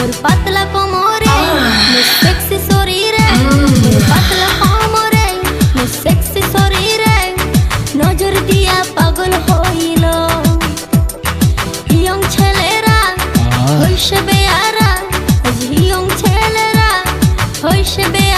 মোর পাতলা কোমরে মোর সেক্সি শরীরে মোর পাতলা কোমরে মোর সেক্সি শরীরে নজর দিয়া পাগল হইল ইয়ং ছেলেরা হইছে বেয়ারা ইয়ং ছেলেরা হইছে বেয়ারা